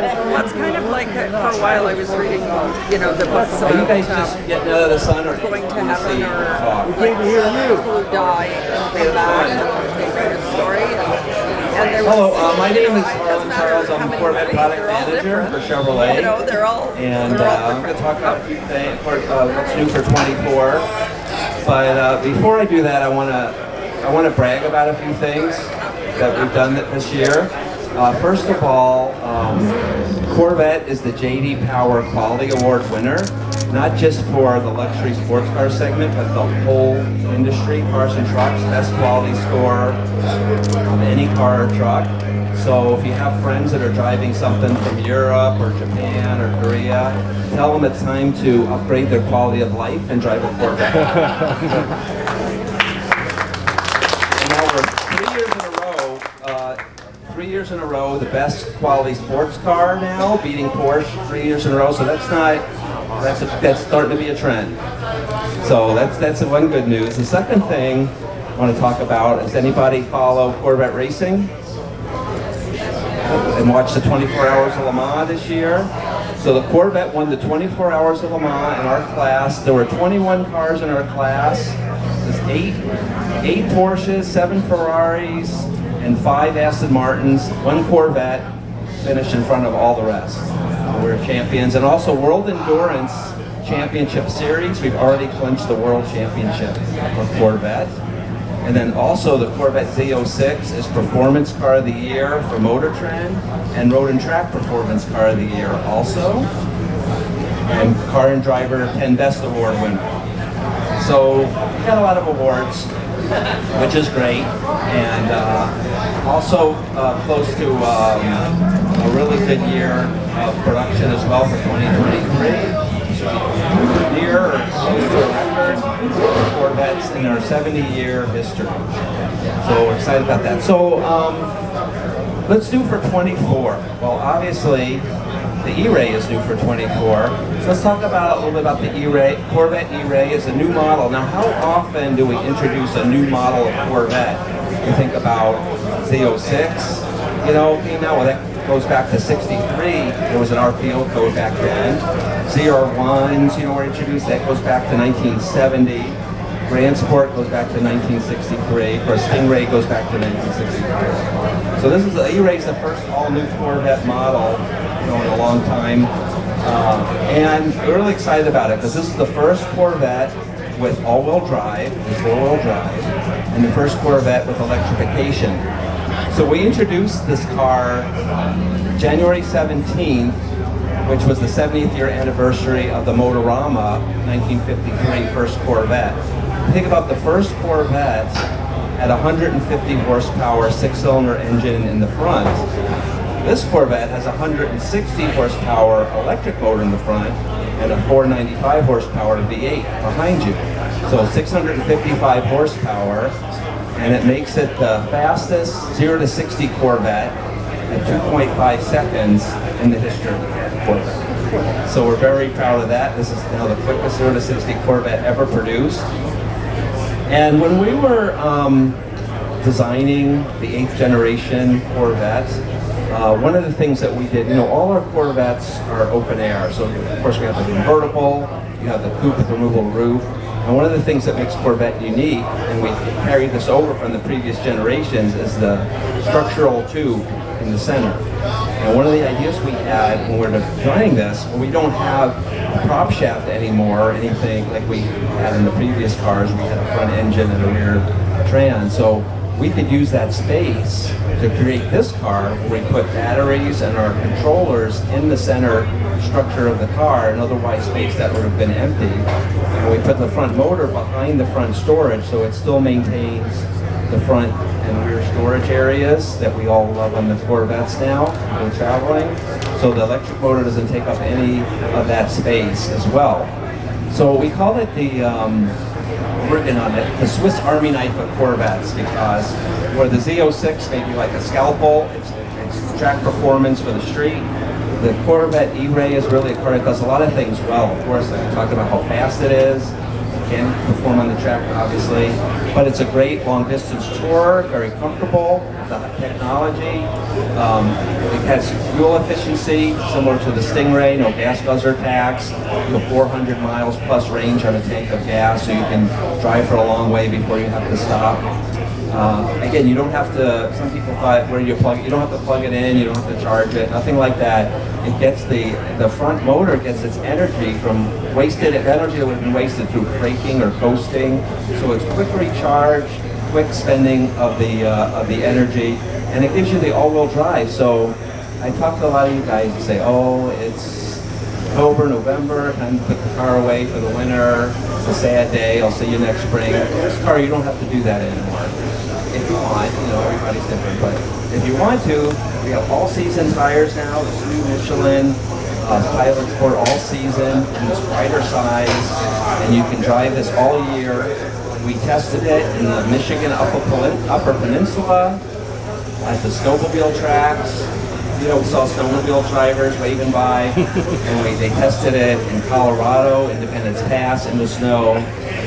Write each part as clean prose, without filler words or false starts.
different. Well, it's kind of like for a while I was reading, the books Are you about guys just getting out of the sun or going to heaven or like people who die and come back and they write a story. And there was, Hello, my name is it Harlan. doesn't matter how I'm many Corvette movies, product they're all manager for different. Chevrolet. They're all And they're all I'm going to different. talk about a few things, what's new for 24. But before I do that, I want to brag about a few things that we've done this year. First of all, Corvette is the J.D. Power Quality Award winner, not just for the luxury sports car segment, but the whole industry, cars and trucks, best quality score of any car or truck. So if you have friends that are driving something from Europe or Japan or Korea, tell them it's time to upgrade their quality of life and drive a Corvette. And now we're 3 years in a row, the best quality sports car now, beating Porsche 3 years in a row. So that's starting to be a trend. So that's one good news. The second thing I want to talk about is, anybody follow Corvette racing and watch the 24 Hours of Le Mans this year? So the Corvette won the 24 Hours of Le Mans in our class. There were 21 cars in our class. There's eight Porsches, 7 Ferraris, and 5 Aston Martins. 1 Corvette finished in front of all the rest. We're champions. And also World Endurance Championship Series, we've already clinched the World Championship for Corvette. And then also the Corvette Z06 is Performance Car of the Year for Motor Trend, and Road and Track Performance Car of the Year also. And Car and Driver 10 Best Award winner. So we got a lot of awards, which is great. And also close to a really good year of production as well for 2023. Near or close to a record for Corvettes in our 70-year history. So we're excited about that. So let's do for 24. Well, obviously the E-Ray is due for 24. So let's talk about a little bit about the E-Ray. Corvette E-Ray is a new model. Now, how often do we introduce a new model of Corvette? You think about Z06, came out with that. Goes back to 63. There was an RPO code back then. ZR1s, were introduced. That goes back to 1970. Grand Sport goes back to 1963. Of course, Stingray goes back to 1963. So this is the E-Ray's the first all-new Corvette model, in a long time. And we're really excited about it because this is the first Corvette with all-wheel drive, and four-wheel drive, and the first Corvette with electrification. So we introduced this car January 17th, which was the 70th year anniversary of the Motorama 1953 first Corvette. Think about the first Corvette at 150 horsepower, 6-cylinder engine in the front. This Corvette has 160 horsepower electric motor in the front and a 495 horsepower V8 behind you. So 655 horsepower. And it makes it the fastest 0 to 60 Corvette at 2.5 seconds in the history of the Corvette. So we're very proud of that. This is now the quickest 0 to 60 Corvette ever produced. And when we were designing the 8th generation Corvette, one of the things that we did, all our Corvettes are open air. So of course we have the convertible, you have the coupe with removable roof. And one of the things that makes Corvette unique, and we carried this over from the previous generations, is the structural tube in the center. And one of the ideas we had when we were designing this, we don't have a prop shaft anymore or anything like we had in the previous cars. We had a front engine and a rear trans. So we could use that space to create this car where we put batteries and our controllers in the center structure of the car, and otherwise space that would have been empty. And we put the front motor behind the front storage, so it still maintains the front and rear storage areas that we all love on the Corvettes now when we're traveling. So the electric motor doesn't take up any of that space as well. So we call it working on it, the Swiss Army knife of Corvettes, because where the Z06 may be like a scalpel, it's track performance for the street. The Corvette E-Ray is really a car that does a lot of things well. Of course, like we talked about how fast it is, Can perform on the track, obviously, but it's a great long distance tour, very comfortable, the technology. It has fuel efficiency similar to the Stingray, no gas guzzler tax, 400 miles plus range on a tank of gas, so you can drive for a long way before you have to stop. Again, you don't have to, some people thought where you plug it, you don't have to plug it in, you don't have to charge it, nothing like that. It gets the front motor gets its energy from wasted, energy that would have been wasted through braking or coasting. So it's quick recharge, quick spending of the energy, and it gives you the all-wheel drive. So I talk to a lot of you guys and say, oh, it's October, November, time to put the car away for the winter. It's a sad day, I'll see you next spring. This car, you don't have to do that anymore. If you want, everybody's different, but if you want to, we have all-season tires now, this new Michelin Pilot Sport all-season in this wider size, and you can drive this all year. We tested it in the Michigan Upper Peninsula, at the snowmobile tracks. We saw snowmobile drivers waving by, and they tested it in Colorado, Independence Pass, in the snow.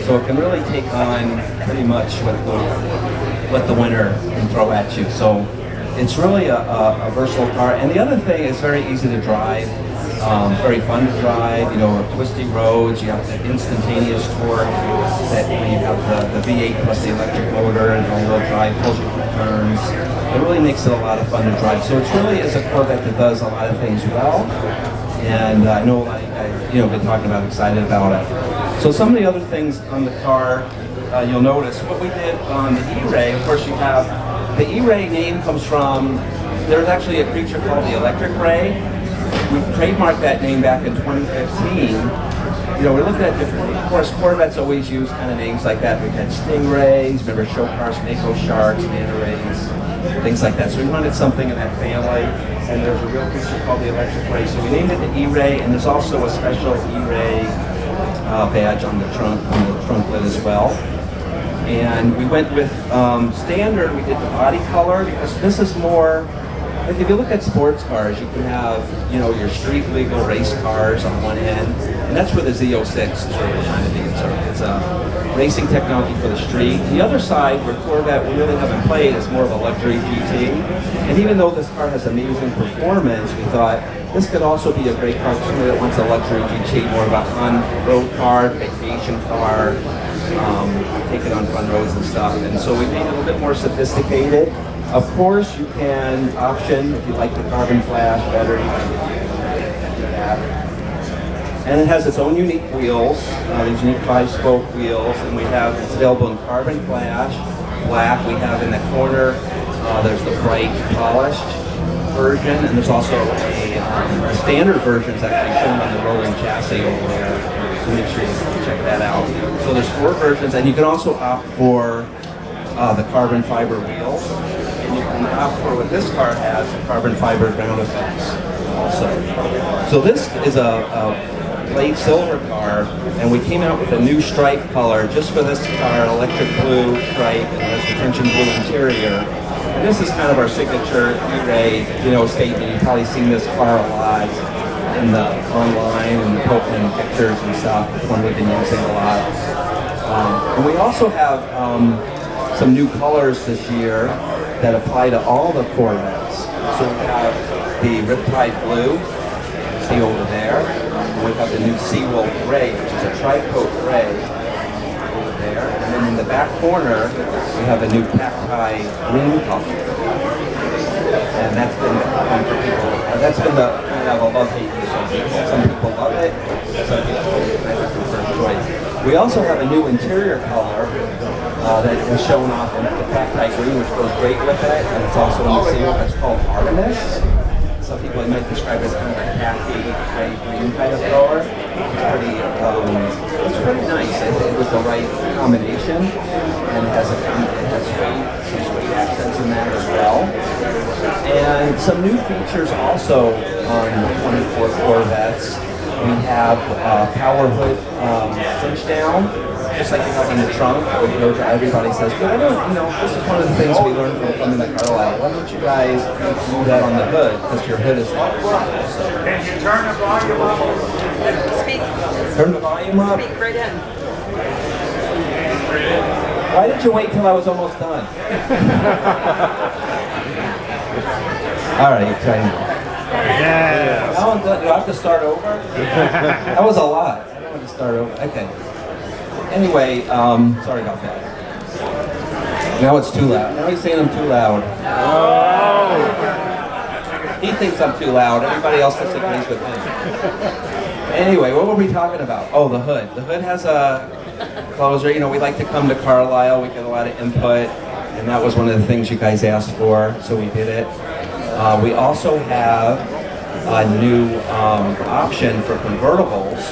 So it can really take on pretty much what the winter can throw at you. So it's really a versatile car. And the other thing is very easy to drive, very fun to drive, twisty roads, you have the instantaneous torque, that when you have the V8 plus the electric motor and all-wheel drive pulls you through turns. It really makes it a lot of fun to drive. So it really is a Corvette that does a lot of things well. And I know a lot of you guys, been talking about, excited about it. So some of the other things on the car, you'll notice what we did on the E-Ray. Of course, you have the E-Ray name comes from, there's actually a creature called the electric ray. We trademarked that name back in 2015. We looked at different, of course, Corvettes always use kind of names like that. We've had Stingrays, remember show cars, Mako Sharks, Manta Rays, things like that. So we wanted something in that family, and there's a real creature called the electric ray. So we named it the E-Ray, and there's also a special E-Ray badge on the trunk lid as well. And we went with standard, we did the body color, because this is more, like if you look at sports cars, you can have, your street legal race cars on one end, and that's where the Z06 is really trying to be. It's a racing technology for the street. The other side, where Corvette we really haven't played, is more of a luxury GT. And even though this car has amazing performance, we thought this could also be a great car for somebody that wants a luxury GT, more of a on-road car, vacation car, take it on fun roads and stuff. And so we made it a little bit more sophisticated. Of course, you can option, if you like the carbon flash better, you can do that. And it has its own unique wheels, these unique 5-spoke wheels, and it's available in carbon flash, black. We have in the corner, there's the bright polished version, and there's also a standard version is actually shown on the rolling chassis over there. So make sure you check that out. So there's 4 versions, and you can also opt for the carbon fiber wheels. And you can opt for what this car has, the carbon fiber ground effects also. So this is a plate silver car, and we came out with a new stripe color just for this car, electric blue stripe, and a tension blue interior. And this is kind of our signature E-Ray, statement. You've probably seen this car a lot in the online and the pictures and stuff. It's one we've been using a lot. And we also have some new colors this year that apply to all the Corvettes. So we have the Riptide Blue, see over there. And we have the new Seawolf Gray, which is a tri-coat gray over there. And then in the back corner, we have a new Cacti green color. And that's been fun for people. That's been the kind of a love-hate for some people. Some people love it, some people it's the first choice. We also have a new interior color that is shown off in the Cacti green, which goes great with it, and it's also in the seal. It's called Artemis. Some people might describe it as kind of a khaki green kind of color. It's pretty nice. It was the right combination, and it has some suede accents in that as well. And some new features also on the 24 Corvettes. We have power hood cinch down, just like you have in the trunk. Everybody says, but I don't, this is one of the things we learned from coming to Carlisle. Why don't you guys do that on the hood? Because your hood is locked. Can you turn the volume up? Speak. Turn the volume up. Speak right in. Why did you wait till I was almost done? All right, try now. Yeah. That one's done. Do I have to start over? That was a lot. I don't want to start over. Okay. Anyway, sorry about that. Now it's too loud. Now he's saying I'm too loud. He thinks I'm too loud. Everybody else disagrees with him. Anyway, what were we talking about? Oh, the hood. The hood has a closer. You know, we like to come to Carlisle. We get a lot of input, and that was one of the things you guys asked for, so we did it. We also have a new option for convertibles.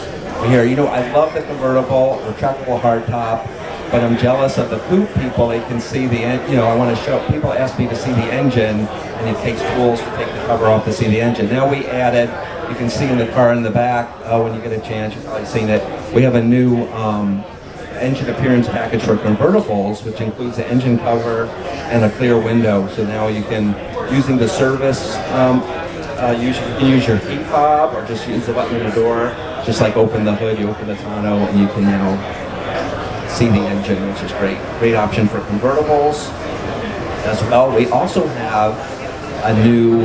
Here, you know, I love the convertible, retractable hardtop, but I'm jealous of the coupe people. They can see the, you know, I want to show, people ask me to see the engine, and it takes tools to take the cover off to see the engine. Now we added, you can see in the car in the back, when you get a chance, you've probably seen it, we have a new engine appearance package for convertibles, which includes the engine cover and a clear window. So now you can, using the service, you can use your key fob or just use the button in the door, just like open the hood, you open the tonneau, and you can now see the engine, which is great. Great option for convertibles as well. We also have a new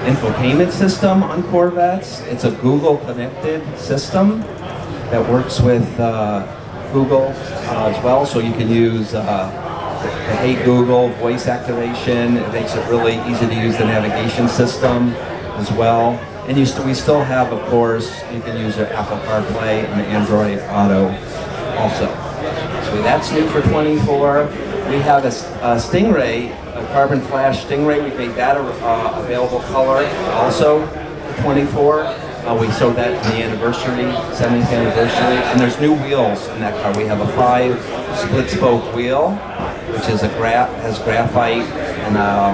infotainment system on Corvettes. It's a Google connected system that works with Google as well, so you can use the Hey Google voice activation. It makes it really easy to use the navigation system as well. And we still have, of course, you can use your Apple CarPlay and the Android Auto also. So that's new for 24. We have a Stingray, a carbon flash Stingray. We made that available color also for 24. We sold that in the anniversary, 70th anniversary. And there's new wheels in that car. We have a 5 split spoke wheel, which is has graphite and a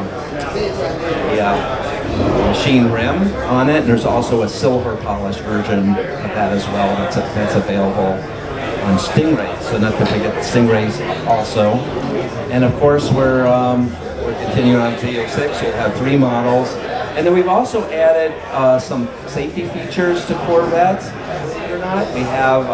machine rim on it. And there's also a silver polished version of that as well. That's available on Stingray. So not to forget the Stingrays also. And of course we're continuing on Z06. We'll have 3 models. And then we've also added some safety features to Corvettes, believe it or not. We have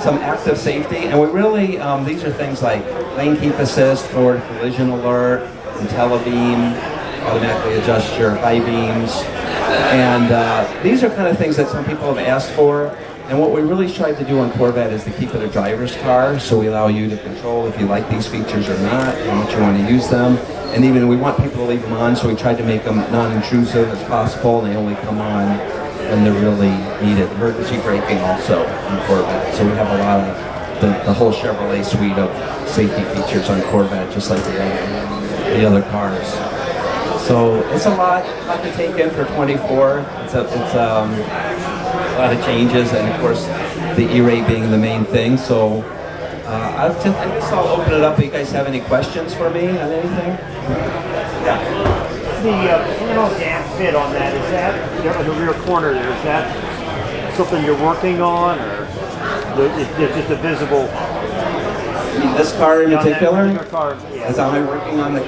some active safety, and we really, these are things like lane keep assist, forward collision alert, IntelliBeam, automatically adjust your high beams. And these are kind of things that some people have asked for. And what we really tried to do on Corvette is to keep it a driver's car, so we allow you to control if you like these features or not, and what you want to use them. And even we want people to leave them on, so we tried to make them non-intrusive as possible, and they only come on when they're really needed. Emergency braking also on Corvette. So we have a lot of the whole Chevrolet suite of safety features on Corvette, just like the other cars. So it's a lot to take in for 24. It's a lot of changes, and of course the E-Ray being the main thing. So I guess I'll open it up. Do you guys have any questions for me on anything? Yeah. The panel gap fit on that, is that, the rear corner there, is that something you're working on, or it's just a visible? This car in particular? Car, yeah. Is that working on the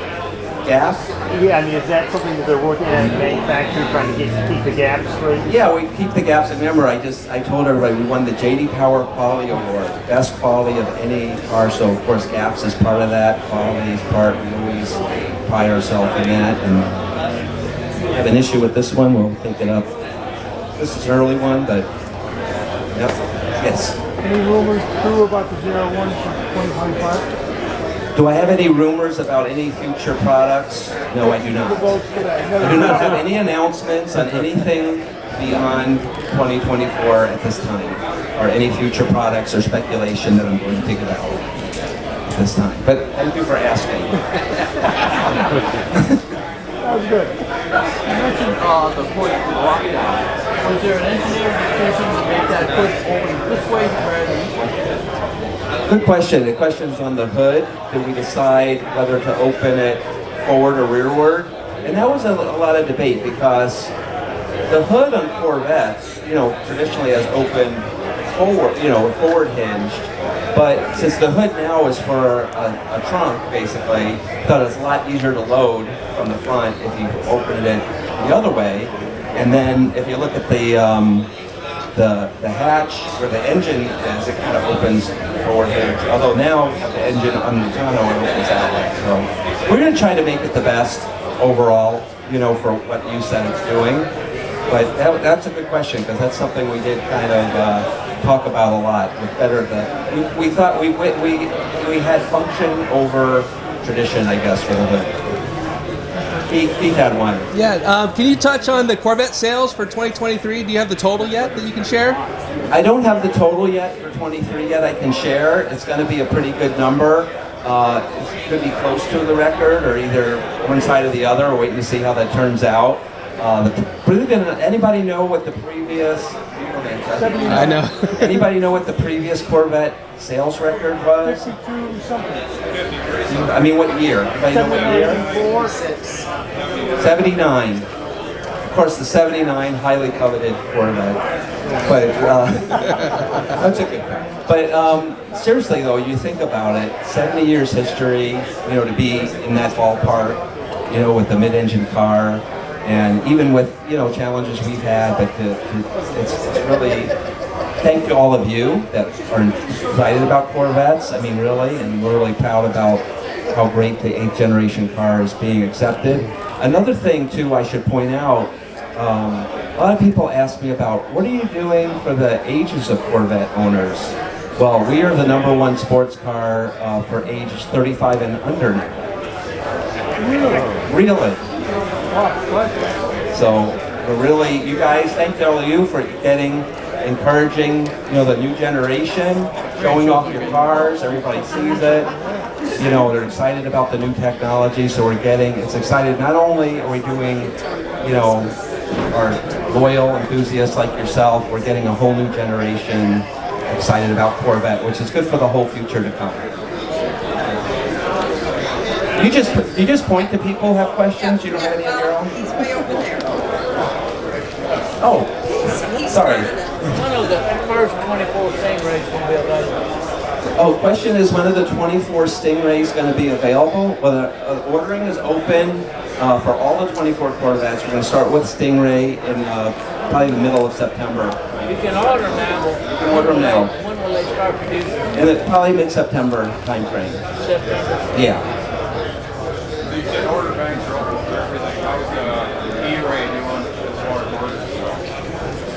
gap? Yeah, I mean, is that something that they're working at manufacturing, trying to keep the gaps straight? Yeah, we keep the gaps. And remember, I told everybody we won the JD Power Quality Award, best quality of any car. So of course, gaps is part of that. Quality is part. We always pride ourselves in that. And we have an issue with this one. We'll take it up. This is an early one, but yep. Yes. Any rumors true about the 01 from 2025? Do I have any rumors about any future products? No, I do not. I do not have any announcements on anything beyond 2024 at this time, or any future products or speculation that I'm going to think about at this time. But thank you for asking. That was good. You mentioned the push lockdown. Was there an engineering decision to make that push open this way rather than this way? Good question. The question is on the hood. Did we decide whether to open it forward or rearward? And that was a lot of debate, because the hood on Corvettes, you know, traditionally has open forward, you know, forward hinged. But since the hood now is for a trunk, basically, I thought it's a lot easier to load from the front if you open it the other way. And then if you look at the the hatch where the engine is, it kind of opens forward there. Although now the engine on the tonneau opens out. So we're going to try to make it the best overall, for what you said it's doing. But that's a good question, because that's something we did kind of talk about a lot. With better we thought we had function over tradition, I guess, for the hood. Keith had one. Yeah, can you touch on the Corvette sales for 2023? Do you have the total yet that you can share? I don't have the total yet for 23 yet. I can share. It's going to be a pretty good number. It could be close to the record, or either one side or the other. We're waiting to see how that turns out. Anybody know what the previous? I know. Anybody know what the previous Corvette sales record was? 52 something. I mean, what year? Anybody know what year? 79. Of course, the 79 highly coveted Corvette. But that's a good point. But seriously, though, you think about it, 70 years history, to be in that ballpark, with the mid-engine car, and even with, challenges we've had, but it's really, thank you all of you that are excited about Corvettes. I mean, really, and we're really proud about how great the 8th generation car is being accepted. Another thing, too, I should point out, a lot of people ask me about, what are you doing for the ages of Corvette owners? Well, we are the #1 sports car for ages 35 and under now. Really? So we're really, you guys, thank all of you for encouraging, the new generation, showing off your cars. Everybody sees it. They're excited about the new technology. So it's excited. Not only are we doing, our loyal enthusiasts like yourself, we're getting a whole new generation excited about Corvette, which is good for the whole future to come. You just point to people who have questions? You don't have any of your own? He's way over there. Oh, He's sorry. One of the first 24 Stingrays will be available. Oh, question is, when are the 24 Stingrays going to be available? Well, the ordering is open for all the 24 Corvettes. We're going to start with Stingray in probably the middle of September. You can order them now. You can order them now. When will they start producing? In the probably mid-September time frame. September. Yeah. The order banks are open for everything. How's the E-Ray doing as far as orders?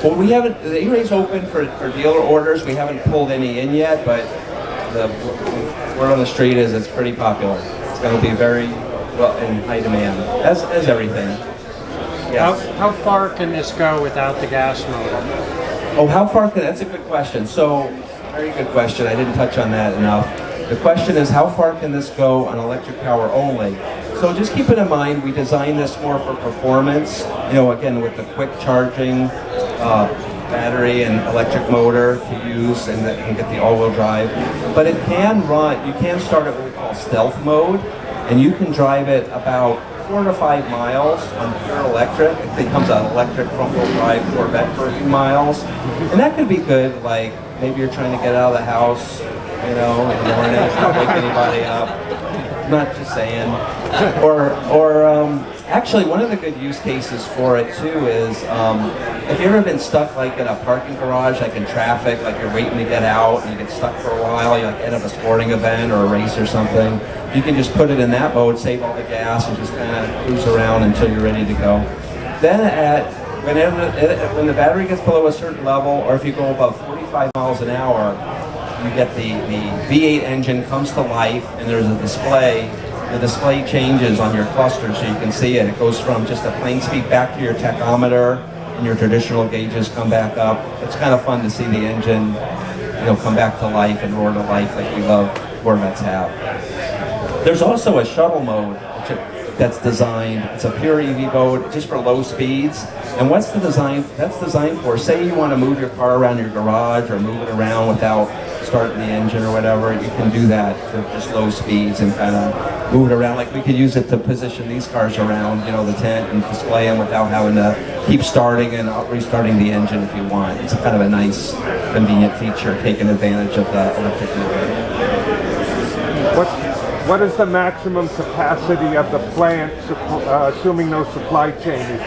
Well, the E-Ray's open for dealer orders. We haven't pulled any in yet, but the word on the street is it's pretty popular. It's going to be very well in high demand, as everything. Yes. How far can this go without the gas motor? Oh, how far can, that's a good question. So, very good question. I didn't touch on that enough. The question is, how far can this go on electric power only? So just keep it in mind, we designed this more for performance, again, with the quick charging, battery and electric motor to use and get the all-wheel drive. But it can run, you can start it what we call stealth mode, and you can drive it about 4 to 5 miles on pure electric. It becomes an electric front-wheel drive Corvette for a few miles. And that could be good, like maybe you're trying to get out of the house, in the morning, not wake anybody up. Not just saying. Actually, one of the good use cases for it too is if you've ever been stuck like in a parking garage, like in traffic, like you're waiting to get out and you get stuck for a while, you like end up a sporting event or a race or something, you can just put it in that mode, save all the gas, and just kind of cruise around until you're ready to go. Then when the battery gets below a certain level, or if you go above 45 miles an hour, you get the V8 engine comes to life, and there's a display. The display changes on your cluster so you can see it. It goes from just a plain speed back to your tachometer, and your traditional gauges come back up. It's kind of fun to see the engine, come back to life and roar to life like we love Corvettes have. There's also a shuttle mode that's designed. It's a pure EV mode just for low speeds. And what's the design? That's designed for, say you want to move your car around your garage or move it around without starting the engine or whatever, you can do that for just low speeds and kind of move it around. Like we could use it to position these cars around, the tent and display them without having to keep starting and restarting the engine if you want. It's kind of a nice, convenient feature, taking advantage of the electric motor. What is the maximum capacity of the plant, assuming no supply chain issues?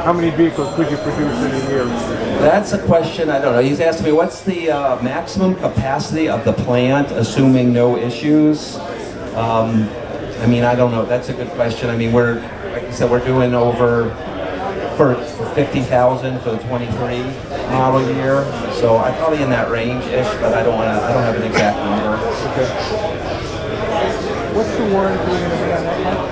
How many vehicles could you produce in a year? That's a question I don't know. He's asked me what's the maximum capacity of the plant, assuming no issues. I mean, I don't know. That's a good question. I mean, like I said, we're doing over for 50,000 for the 23 model year. So I'm probably in that range-ish, but I don't have an exact number. Okay. What's the warranty going to be on that one?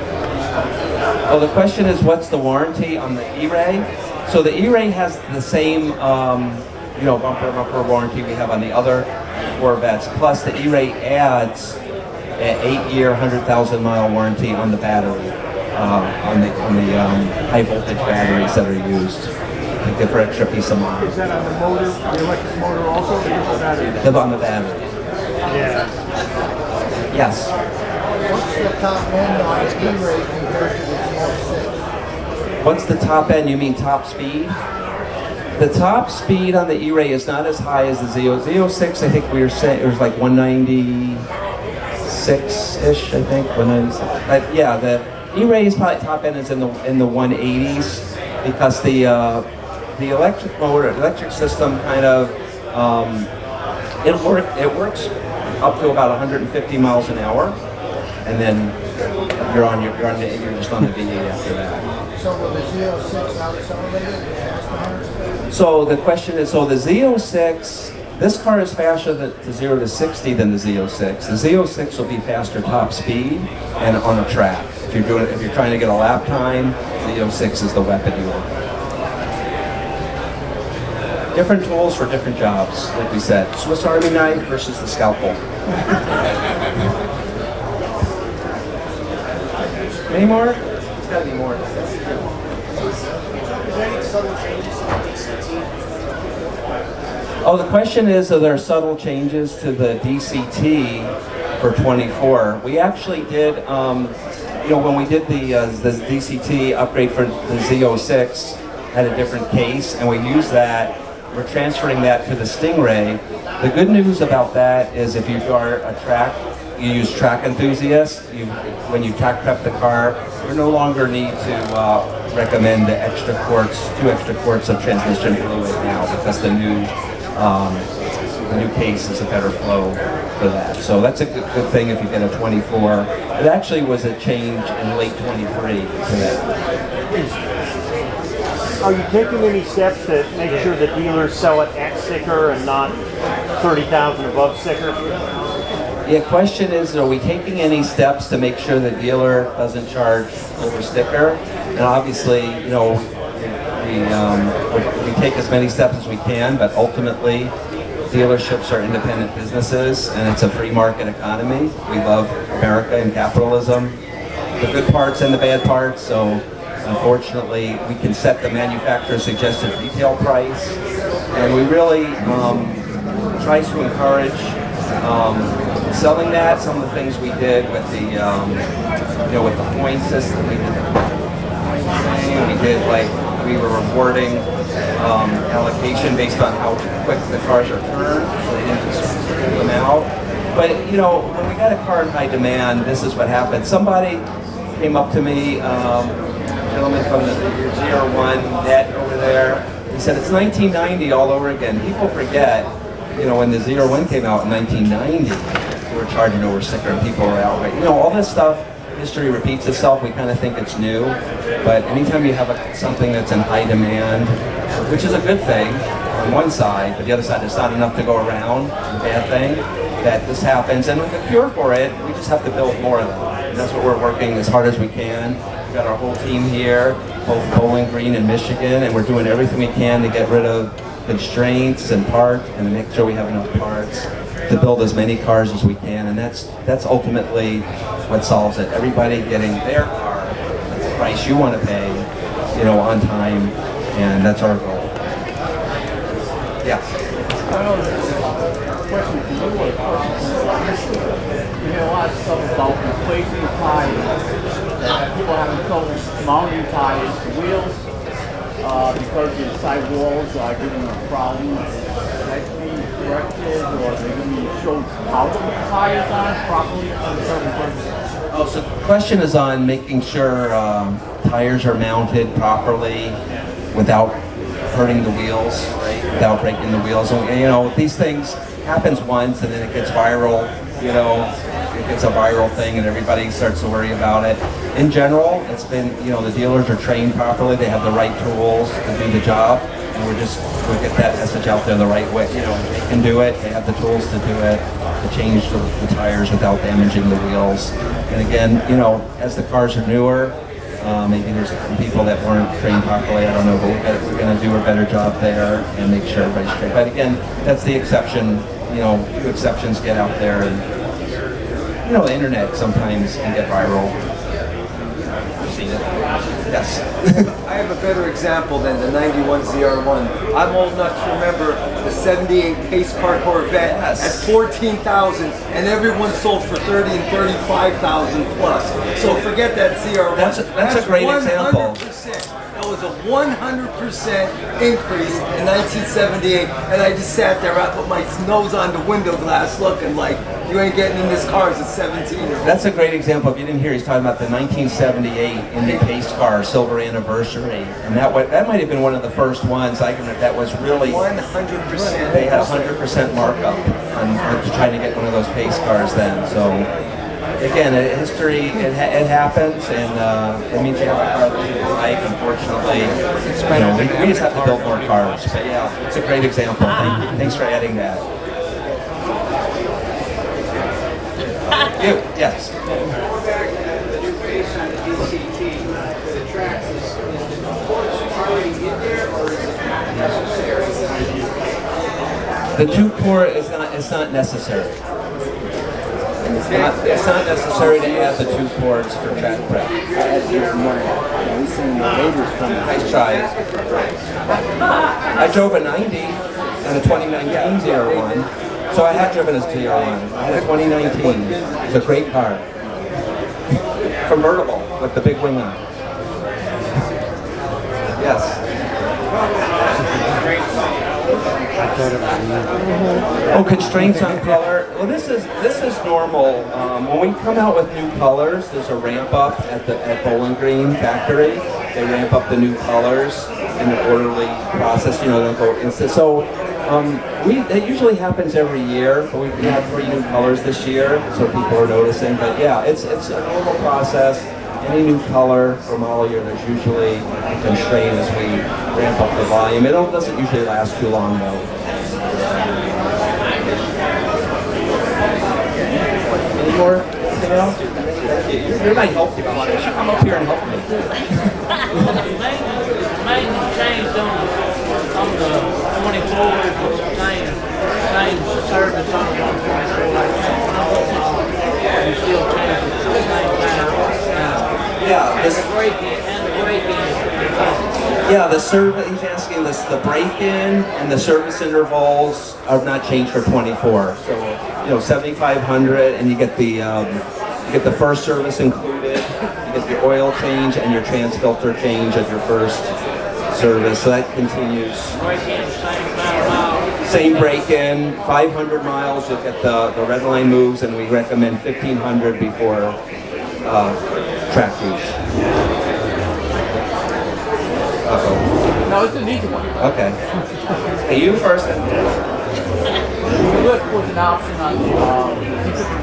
Oh, the question is, what's the warranty on the E-Ray? So the E-Ray has the same, bumper warranty we have on the other Corvettes. Plus, the E-Ray adds an 8-year, 100,000-mile warranty on the battery, on the high voltage batteries that are used. To give for extra peace of mind. Is that on the motor, the electric motor also, or just the battery? On the battery. Yeah. Yes. What's the top end on the E-Ray compared to the Z06? What's the top end? You mean top speed? The top speed on the E-Ray is not as high as the Z06. I think we were saying it was like 196-ish. I think 196. Yeah, the E-Ray's probably top end is in the 180s because the electric system kind of it works up to about 150 miles an hour, and then you're just on the V8 after that. So will the Z06 out-accelerate it past 100? So the question is, so the Z06, this car is faster to 0 to 60 than the Z06. The Z06 will be faster top speed and on a track. If you're trying to get a lap time, the Z06 is the weapon you want. Different tools for different jobs, like we said. Swiss Army knife versus the scalpel. Any more? There's got to be more. Is there any subtle changes to the DCT? Oh, the question is, are there subtle changes to the DCT for 24? We actually did, when we did the DCT upgrade for the Z06, had a different case, and we used that. We're transferring that to the Stingray. The good news about that is if you are you use track enthusiasts, when you track prep the car, you no longer need to recommend the 2 extra quarts of transmission fluid now because the new case is a better flow for that. So that's a good thing if you get a 24. It actually was a change in late 23 to that. Are you taking any steps to make sure the dealers sell it at sticker and not 30,000 above sticker? The question is, are we taking any steps to make sure the dealer doesn't charge over sticker? And obviously, we take as many steps as we can, but ultimately, dealerships are independent businesses, and it's a free market economy. We love America and capitalism, the good parts and the bad parts. So, unfortunately, we can set the manufacturer's suggested retail price, and we really try to encourage selling that. Some of the things we did with the with the point system, we were rewarding allocation based on how quick the cars are turned, so they didn't just pull them out. But when we got a car in high demand, this is what happened. Somebody came up to me, gentleman from the ZR1 net over there. He said it's 1990 all over again. People forget, when the ZR1 came out in 1990, they were charging over sticker and people were outraged. All this stuff, history repeats itself. We kind of think it's new, but anytime you have something that's in high demand, which is a good thing on one side, but the other side, it's not enough to go around, the bad thing, that this happens. And the cure for it, we just have to build more of them. And that's what we're working as hard as we can. We've got our whole team here, both Bowling Green and Michigan, and we're doing everything we can to get rid of constraints and parts and to make sure we have enough parts to build as many cars as we can. And that's ultimately what solves it. Everybody getting their car at the price you want to pay, on time, and that's our goal. Yes. Question for you or a question for you hear a lot of stuff about replacing tires, that people having trouble mounting tires to wheels because the side walls are giving them a problem. That corrected, or are they going to be shown how to put the tires on properly on certain purposes? Oh, so the question is on making sure tires are mounted properly without hurting the wheels, right? Without breaking the wheels. And, you know, these things happens once and then it gets viral, you know, it gets a viral thing and everybody starts to worry about it. In general, it's been, you know, the dealers are trained properly, they have the right tools to do the job, and we'll get that message out there the right way. You know, they can do it, they have the tools to do it, to change the tires without damaging the wheels. And again, you know, as the cars are newer, maybe there's some people that weren't trained properly, I don't know, but we're going to do a better job there and make sure everybody's trained. But again, that's the exception, you know, few exceptions get out there, and you know, the internet sometimes can get viral. You've seen it. Yes. I have a better example than the 91 ZR1. I'm old enough to remember the 78 pace car Corvette at 14,000, and everyone sold for 30 and 35,000 plus. So forget that ZR1. That's a great example. That was a 100% increase in 1978, and I just sat there, I put my nose on the window glass looking like, you ain't getting in this car as a 17-year-old. That's a great example. If you didn't hear, he's talking about the 1978 Indy Pace car, silver anniversary, and that might have been one of the first ones. I can remember that was really 100%. They had 100% markup on trying to get one of those pace cars then. So again, history, it happens, and it means you have a car that you like. Unfortunately, you know, we just have to build more cars. But yeah, it's a great example. Thanks for adding that. You, yes. The 2-port is not necessary. It's not necessary to add the 2 ports for track prep. Nice try. I drove a 90 and a 2019 ZR1, so I have driven a ZR1. I had a 2019. It's a great car. Convertible with the big wing on it. Yes. Oh, constraints on color. Well, this is normal. When we come out with new colors, there's a ramp up at Bowling Green factory. They ramp up the new colors in an orderly process. You know, they'll go instant. So it usually happens every year. But we had 3 new colors this year, so people are noticing. But yeah, it's a normal process. Any new color or model year, there's usually a constraint as we ramp up the volume. It doesn't usually last too long though. Any more? Anything else? You're my help people. You should come up here and help me. Maintenance changed on the 24 is the same service on the 124. You still change it at the same time. Yeah, and the break-in. Yeah, the service. He's asking this. The break-in and the service intervals are not changed for 24. So, you know, 7,500, and you get the first service included. You get your oil change and your trans filter change at your first service. So that continues. Same break-in, 500 miles. You'll get the red line moves, and we recommend 1,500 before track use. Uh-oh. No, it's an easy one. Okay. Hey, you first. The lift was an option on the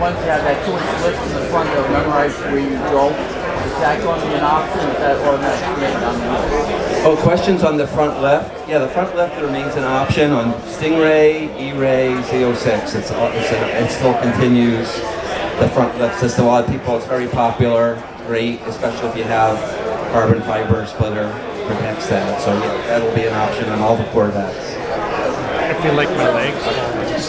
ones that have that 2-inch lift in the front that memorize where you go. Is that going to be an option? Is that automatically on the Oh, questions on the front left? Yeah, the front left remains an option on Stingray, E-Ray, Z06. It still continues the front left system. A lot of people, it's very popular, great, especially if you have carbon fiber splitter protects that. So yeah, that'll be an option on all the Corvettes. I feel like my legs. Somebody's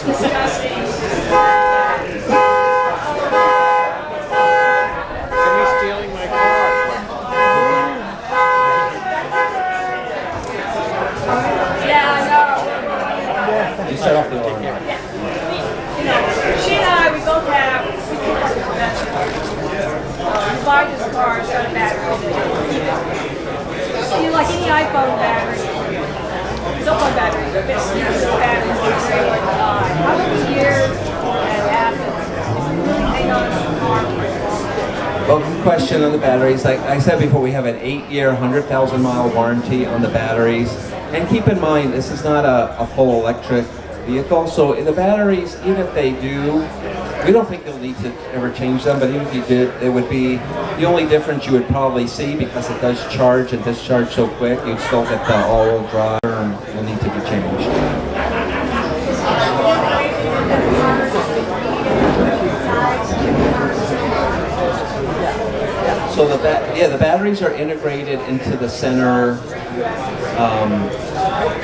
stealing my car. Yeah, I know. You set off the alarm. You know, she and I, we both have, we keep our Corvettes. You buy this car, it's got a battery. You like any iPhone battery. Don't buy battery. If it's battery, it's ready to die. question on the batteries. Like I said before, we have an 8-year, 100,000-mile warranty on the batteries. And keep in mind, this is not a full electric vehicle, so the batteries, even if they do, we don't think you'll need to ever change them, but even if you did, it would be the only difference you would probably see, because it does charge and discharge so quick, you'd still get the all-wheel drive, and will need to be changed. So the batteries are integrated into the center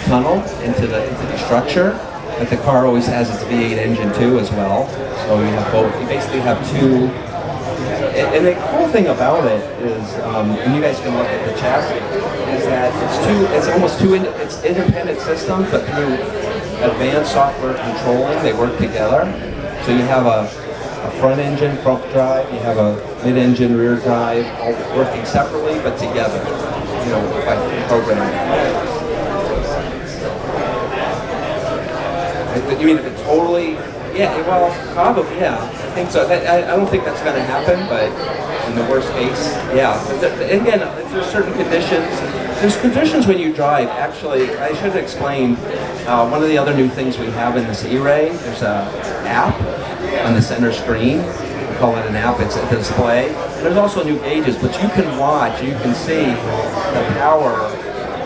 tunnel, into the structure. But the car always has its V8 engine too as well. So you have both. You basically have two. And the cool thing about it is, and you guys can look at the chassis, is that it's almost two. It's independent systems, but through advanced software controlling, they work together. So you have a front engine, front drive. You have a mid-engine, rear drive, all working separately but together. You know, by programming. You mean if it totally? Yeah, well, probably, yeah. I think so. I don't think that's going to happen, but in the worst case, yeah. Again, there's certain conditions. There's conditions when you drive. Actually, I should explain, one of the other new things we have in this E-Ray, there's an app on the center screen. We call it an app. It's a display. There's also new gauges, but you can watch, you can see the power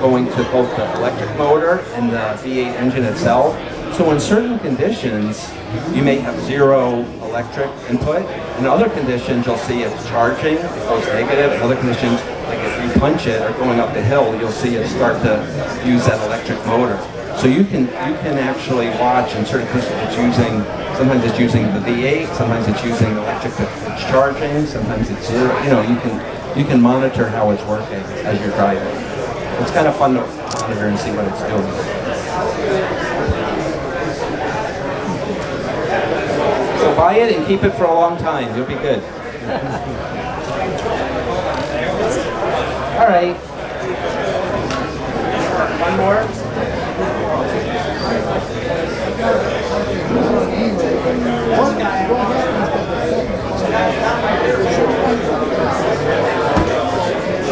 going to both the electric motor and the V8 engine itself. So in certain conditions, you may have zero electric input. In other conditions, you'll see it charging, it goes negative. In other conditions, like if you punch it or going up the hill, you'll see it start to use that electric motor. So you can actually watch in certain conditions sometimes it's using the V8, sometimes it's using electric that's charging, sometimes it's zero. You know, you can monitor how it's working as you're driving. It's kind of fun to monitor and see what it's doing. So buy it and keep it for a long time. You'll be good. All right. One more.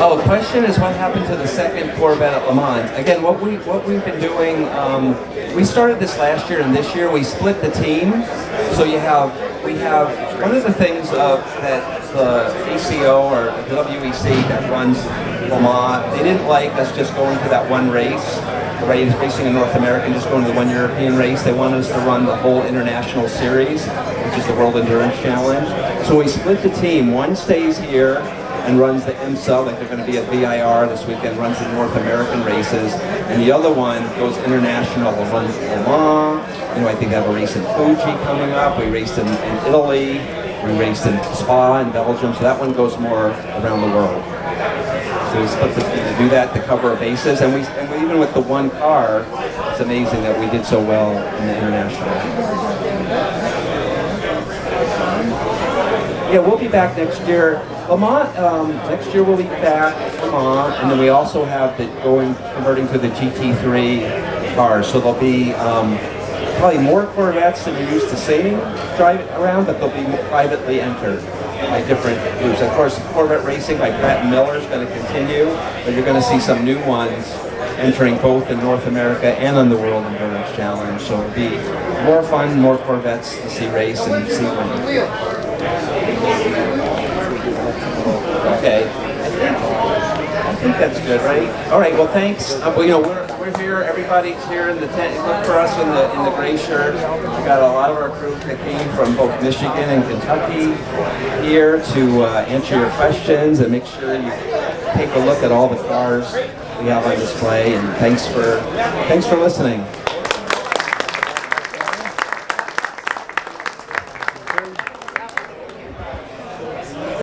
Oh, the question is what happened to the second Corvette at Le Mans. Again, what we've been doing, we started this last year and this year we split the team. So we have one of the things that the ACO or the WEC that runs Le Mans, they didn't like us just going to that one race, racing in North America and just going to the one European race. They wanted us to run the whole international series, which is the World Endurance Challenge. So we split the team. One stays here and runs the IMSA, like they're going to be at VIR this weekend, runs the North American races, and the other one goes international, runs Le Mans. You know, I think they have a race in Fuji coming up. We raced in Italy, we raced in Spa in Belgium, so that one goes more around the world. So we split the team to do that, to cover our bases, and we even with the one car, it's amazing that we did so well in the international. Yeah, we'll be back next year. Le Mans, next year we'll be back Le Mans, and then we also have converting to the GT3 cars. So there'll be probably more Corvettes than you're used to seeing drive around, but they'll be privately entered by different groups. Of course, Corvette racing by Pratt & Miller is going to continue, but you're going to see some new ones entering both in North America and on the World Endurance Challenge. So it'll be more fun, more Corvettes to see race and see them. Okay, I think that's good, right? All right. Well, thanks. You know, we're here. Everybody's here in the tent. Look for us in the gray shirts. We got a lot of our crew that came from both Michigan and Kentucky here to answer your questions and make sure you take a look at all the cars we have on display. And thanks for listening.